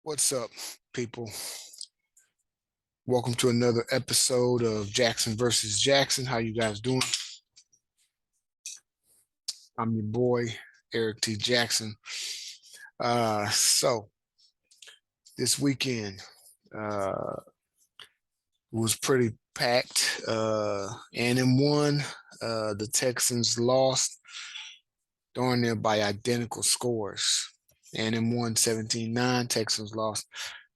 What's up, people? Welcome to another episode of Jackson versus Jackson. How you guys doing? I'm your boy, Erik T. Jackson. So this weekend uh was pretty packed. And in one, the Texans lost darn near by identical scores. And in one 17-9, Texans lost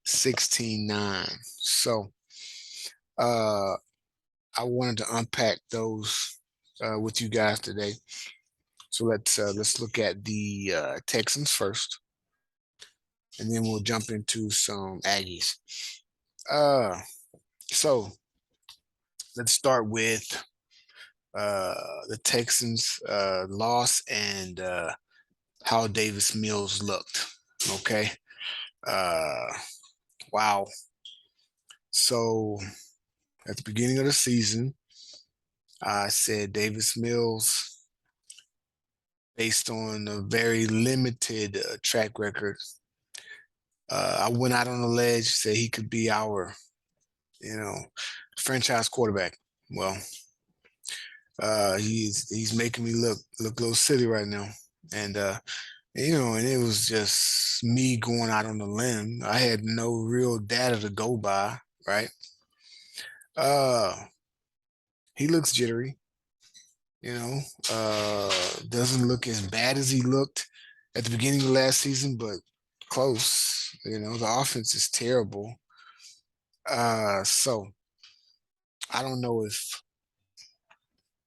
16-9. So uh I wanted to unpack those with you guys today. So let's look at the Texans first, and then we'll jump into some Aggies. Uh, so let's start with uh, the Texans loss and how Davis Mills looked. Okay. Uh, wow. So at the beginning of the season, I said Davis Mills, based on a very limited track record, I went out on a ledge, said he could be our, you know, franchise quarterback. Well, he's making me look a little silly right now, and and it was just me going out on a limb. I had no real data to go by, right? Uh, he looks jittery, you know. Doesn't look as bad as he looked at the beginning of last season, but close. You know, the offense is terrible. So I don't know if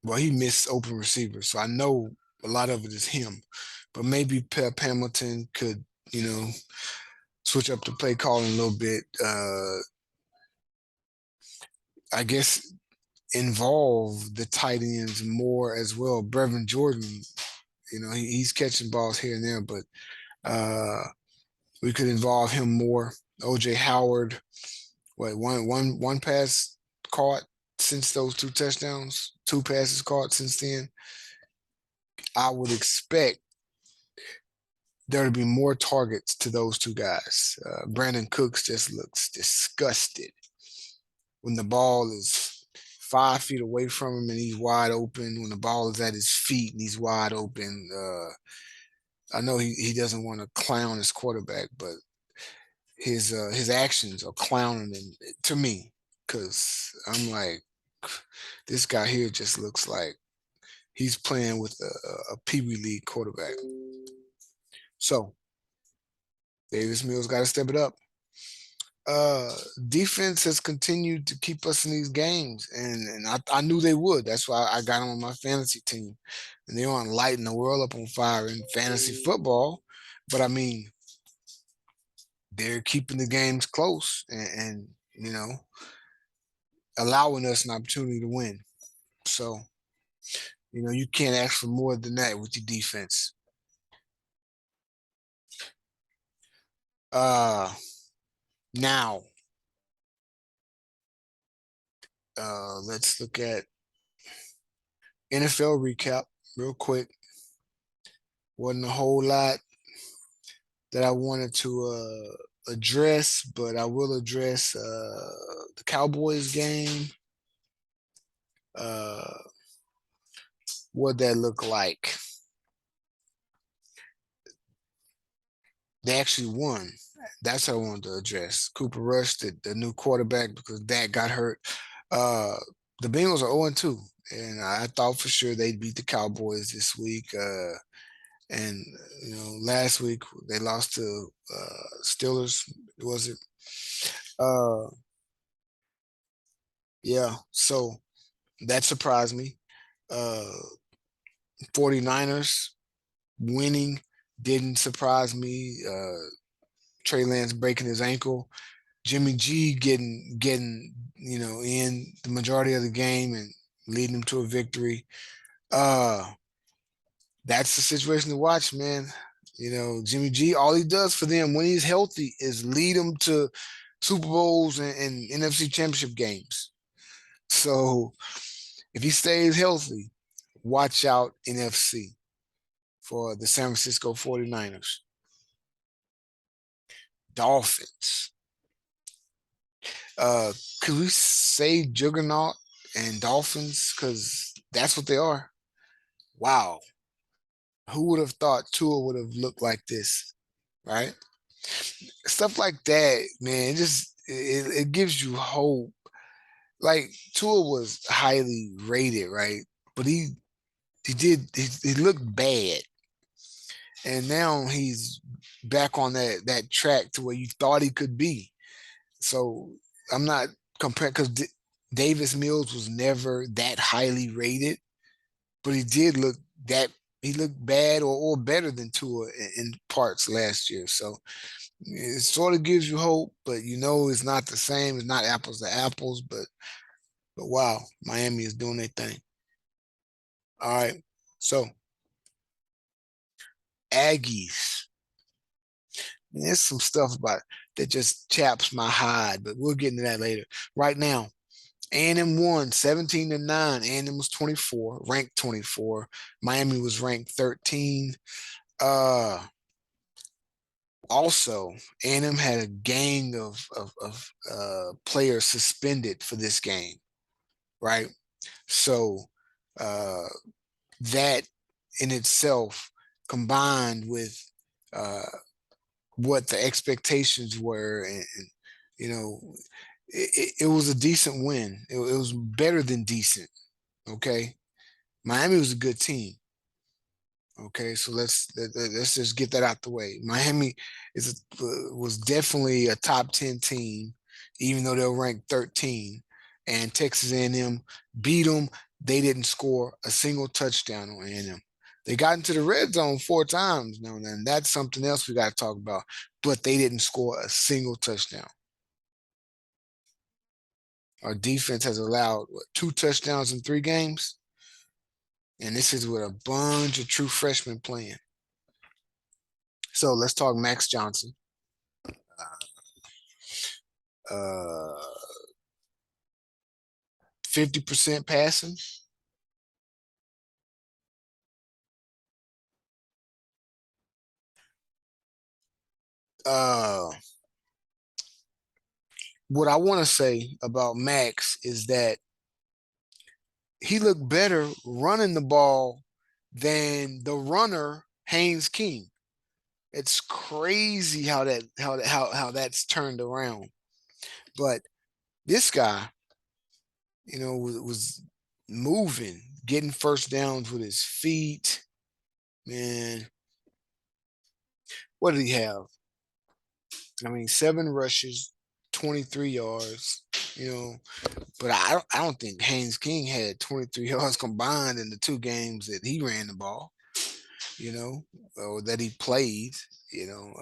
well, he missed open receivers, so I know a lot of it is him. But maybe Pep Hamilton could, switch up the play calling a little bit. I guess involve the tight ends more as well. Brevin Jordan, he's catching balls here and there, but uh, we could involve him more. OJ Howard, one pass caught since those two touchdowns, two passes caught since then. I would expect there to be more targets to those two guys. Brandon Cooks just looks disgusted when the ball is 5 feet away from him and he's wide open. When the ball is at his feet and he's wide open, I know he doesn't want to clown his quarterback, but his actions are clowning him to me, because I'm like, this guy here just looks like he's playing with a Pee Wee League quarterback. So Davis Mills got to step it up. Defense has continued to keep us in these games, and I knew they would. That's why I got them on my fantasy team, and they aren't lighting the world up on fire in fantasy football. But I mean, they're keeping the games close and allowing us an opportunity to win. So you can't ask for more than that with your defense. Now, let's look at NFL recap real quick. Wasn't a whole lot that I wanted to address, but I will address the Cowboys game. What that look like? They actually won. That's what I wanted to address. Cooper Rush, the new quarterback, because Dak got hurt. The Bengals are 0-2, and I thought for sure they'd beat the Cowboys this week. And last week they lost to Steelers. Was it? Yeah. So that surprised me. 49ers winning didn't surprise me. Trey Lance breaking his ankle. Jimmy G getting in the majority of the game and leading them to a victory. That's the situation to watch, man. Jimmy G, all he does for them when he's healthy is lead them to Super Bowls and NFC Championship games. So if he stays healthy, watch out NFC for the San Francisco 49ers. Dolphins. Uh, could we say Juggernaut and Dolphins? Because that's what they are. Wow. Who would have thought Tua would have looked like this, right? Stuff like that, man, it gives you hope. Like Tua was highly rated, right? But he looked bad, and now he's back on that track to where you thought he could be. So I'm not comparing because Davis Mills was never that highly rated, but he did look that he looked bad or better than Tua in parts last year. So it sort of gives you hope, but you know it's not the same. It's not apples to apples, but wow, Miami is doing their thing. All right, so Aggies. There's some stuff about that just chaps my hide, but we'll get into that later. Right now, A&M won 17-9. A&M was 24, ranked 24. Miami was ranked 13. Uh, Also, A&M had a gang of players suspended for this game, right? So uh, that in itself, combined with uh, what the expectations were, and you know, it was a decent win. It was better than decent. Okay, Miami was a good team. Okay, so let's just get that out the way. Miami was definitely a top 10 team, even though they're ranked 13. And Texas A&M beat them. They didn't score a single touchdown on A&M. They got into the red zone 4 times now, and that's something else we got to talk about. But they didn't score a single touchdown. Our defense has allowed 2 touchdowns in 3 games, and this is with a bunch of true freshmen playing. So let's talk Max Johnson. Uh, 50% passing. Uh, what I want to say about Max is that he looked better running the ball than the runner Haynes King. It's crazy how that's turned around. But this guy, was moving, getting first downs with his feet. Man, what did he have? I mean, 7 rushes, 23 yards. You know, but I don't think Haynes King had 23 yards combined in the 2 games that he ran the ball. You know, or that he played. You know,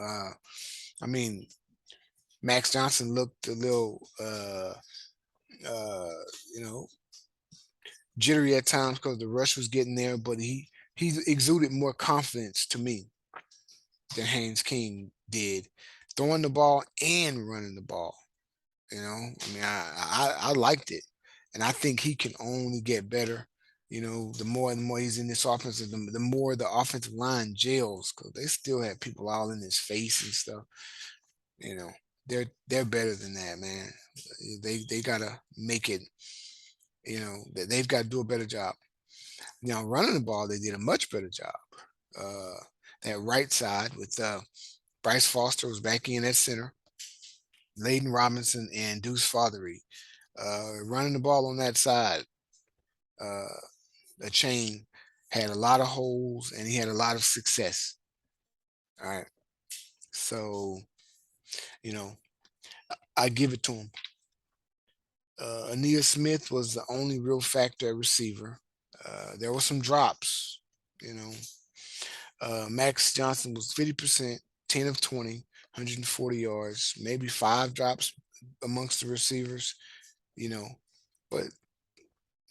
I mean, Max Johnson looked a little, uh, you know, jittery at times because the rush was getting there, but he exuded more confidence to me than Haynes King did, throwing the ball and running the ball. I mean, I liked it, and I think he can only get better. The more and more he's in this offense, the more the offensive line gels because they still have people all in his face and stuff. You know, they're better than that, man. They gotta make it. They've got to do a better job. Now running the ball, they did a much better job. Uh, that right side with Bryce Foster was back in at center. Layden Robinson and Deuce Fothery running the ball on that side. Uh, the chain had a lot of holes and he had a lot of success. All right. So, you know, I give it to him. Ania Smith was the only real factor at receiver. There were some drops, you know. Max Johnson was 50%, 10 of 20, 140 yards, maybe 5 drops amongst the receivers, you know, but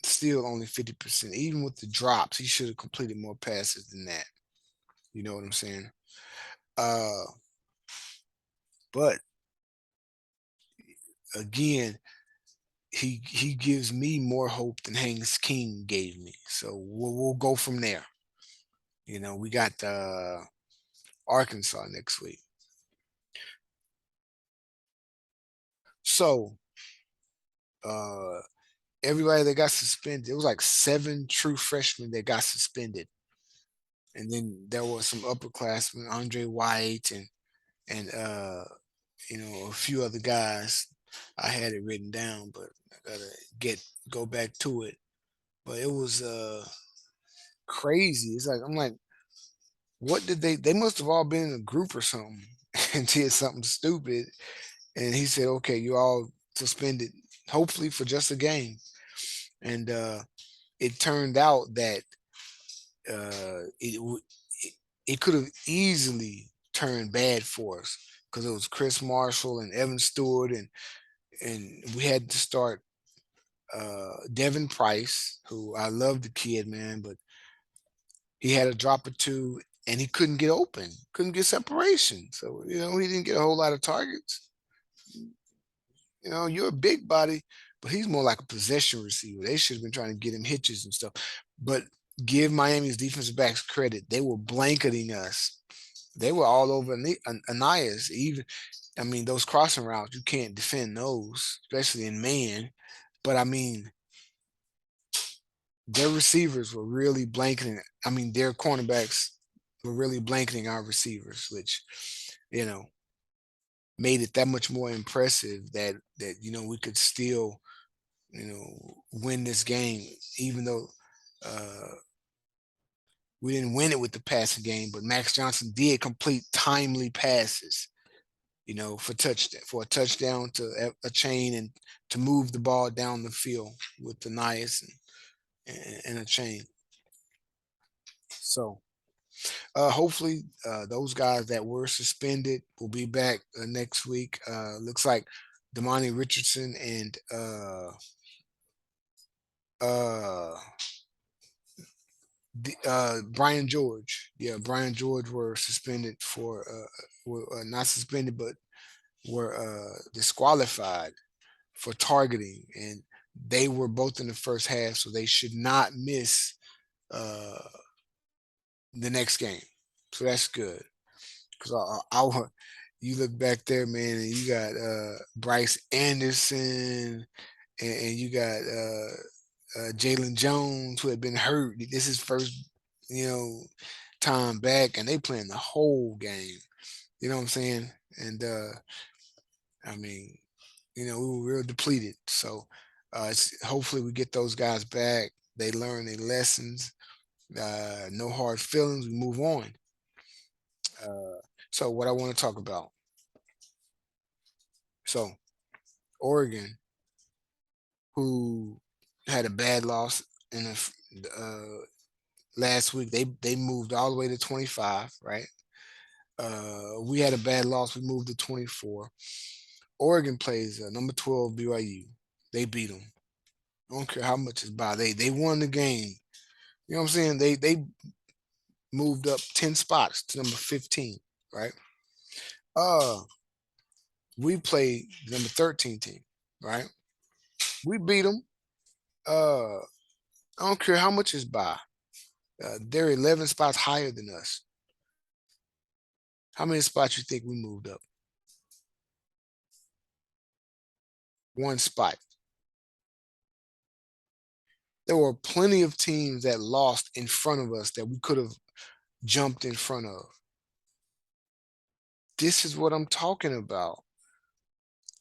still only 50%. Even with the drops, he should have completed more passes than that. You know what I'm saying? Uh, but again, he gives me more hope than Haynes King gave me. So we'll go from there. We got Arkansas next week. So uh everybody that got suspended, it was like 7 true freshmen that got suspended. And then there was some upperclassmen, Andre White and a few other guys. I had it written down, but I gotta go back to it. But it was crazy. It's like I'm like, what did they must have all been in a group or something and did something stupid. And he said, okay, you all suspended, hopefully for just a game. And it turned out that it it could have easily turned bad for us because it was Chris Marshall and Evan Stewart and we had to start Devin Price, who I love the kid, man, but he had a drop or two and he couldn't get open, couldn't get separation. So, he didn't get a whole lot of targets. You're a big body, but he's more like a possession receiver. They should have been trying to get him hitches and stuff. But give Miami's defensive backs credit. They were blanketing us. They were all over Anais. Even, I mean, those crossing routes, you can't defend those, especially in man. But I mean, their receivers were really blanketing. I mean, their cornerbacks were really blanketing our receivers, which, you know, made it that much more impressive that we could still win this game, even though uh, we didn't win it with the passing game. But Max Johnson did complete timely passes, for a touchdown to a chain and to move the ball down the field with the Nias and a chain. So hopefully those guys that were suspended will be back next week. Looks like Damani Richardson and uh, Brian George. Yeah, Brian George were suspended were not suspended, but were disqualified for targeting, and they were both in the first half, so they should not miss uh, the next game. So that's good because you look back there, man, and you got Bryce Anderson, and you got Jalen Jones, who had been hurt. This is first, time back, and they playing the whole game. You know what I'm saying? And I mean, we were real depleted. So hopefully we get those guys back. They learn their lessons. No hard feelings. We move on. So what I want to talk about. So Oregon, who had a bad loss in the last week, they moved all the way to 25, right? We had a bad loss. We moved to 24. Oregon plays number 12 BYU. They beat them. I don't care how much it's by. They won the game. You know what I'm saying? They moved up 10 spots to number 15, right? Uh, we played the number 13 team, right? We beat them. I don't care how much it's by. They're 11 spots higher than us. How many spots you think we moved up? One spot. There were plenty of teams that lost in front of us that we could have jumped in front of. This is what I'm talking about.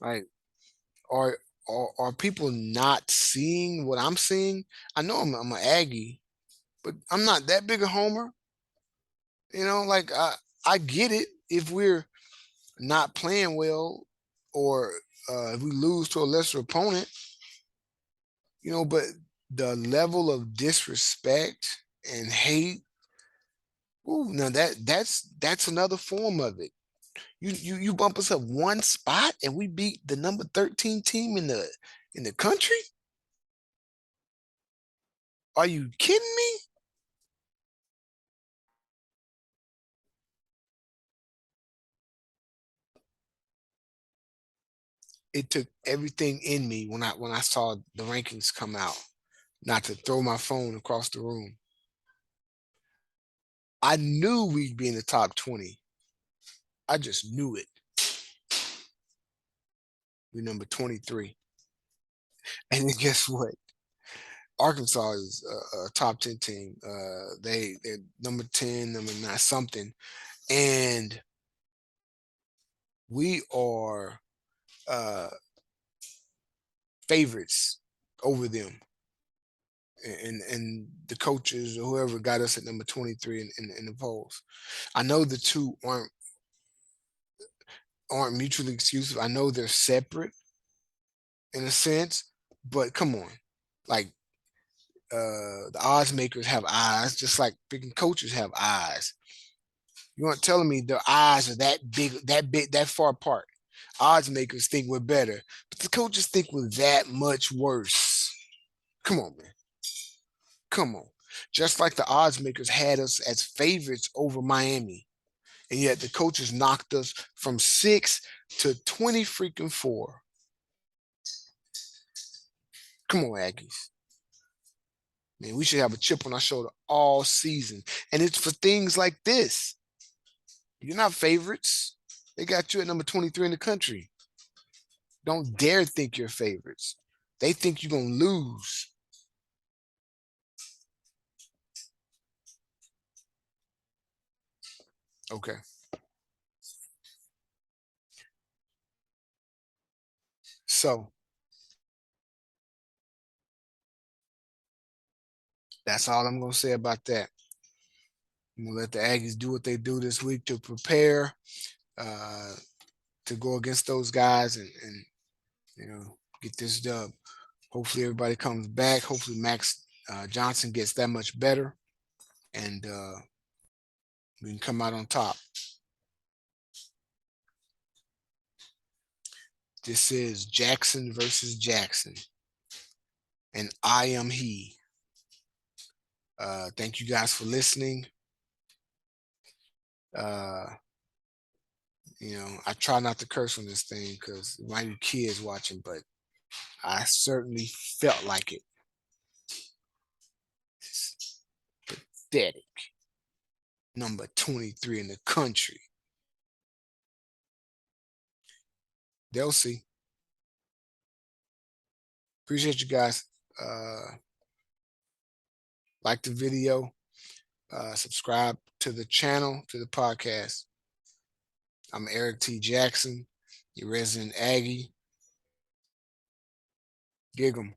Like, are are people not seeing what I'm seeing? I know I'm an Aggie, but I'm not that big a homer. Like I get it if we're not playing well or if we lose to a lesser opponent, but the level of disrespect and hate, ooh, now that's another form of it. You bump us up one spot and we beat the number 13 team in the country? Are you kidding me? It took everything in me when I saw the rankings come out, not to throw my phone across the room. I knew we'd be in the top 20. I just knew it. We're number 23. And then guess what? Arkansas is a top 10 team. They're number 10, number 9, something. And we are favorites over them. And the coaches or whoever got us at number 23 in the polls. I know the two aren't mutually exclusive. I know they're separate in a sense, but come on. Like the odds makers have eyes, just like freaking coaches have eyes. You aren't telling me their eyes are that big, that far apart. Odds makers think we're better, but the coaches think we're that much worse. Come on, man. Come on. Just like the odds makers had us as favorites over Miami, and yet the coaches knocked us from 6 to 20 freaking 4. Come on, Aggies. Man, we should have a chip on our shoulder all season. And it's for things like this. You're not favorites. They got you at number 23 in the country. Don't dare think you're favorites. They think you're going to lose. Okay. So that's all I'm going to say about that. I'm going to let the Aggies do what they do this week to prepare to go against those guys and get this dub. Hopefully everybody comes back. Hopefully Max Johnson gets that much better, and we can come out on top. This is Jackson versus Jackson, and I am he. Thank you guys for listening. I try not to curse on this thing because there might be kids watching, but I certainly felt like it. It's pathetic. Number 23 in the country. They'll see. Appreciate you guys. Like the video. Subscribe to the channel, to the podcast. I'm Erik T. Jackson, your resident Aggie. Gig 'em.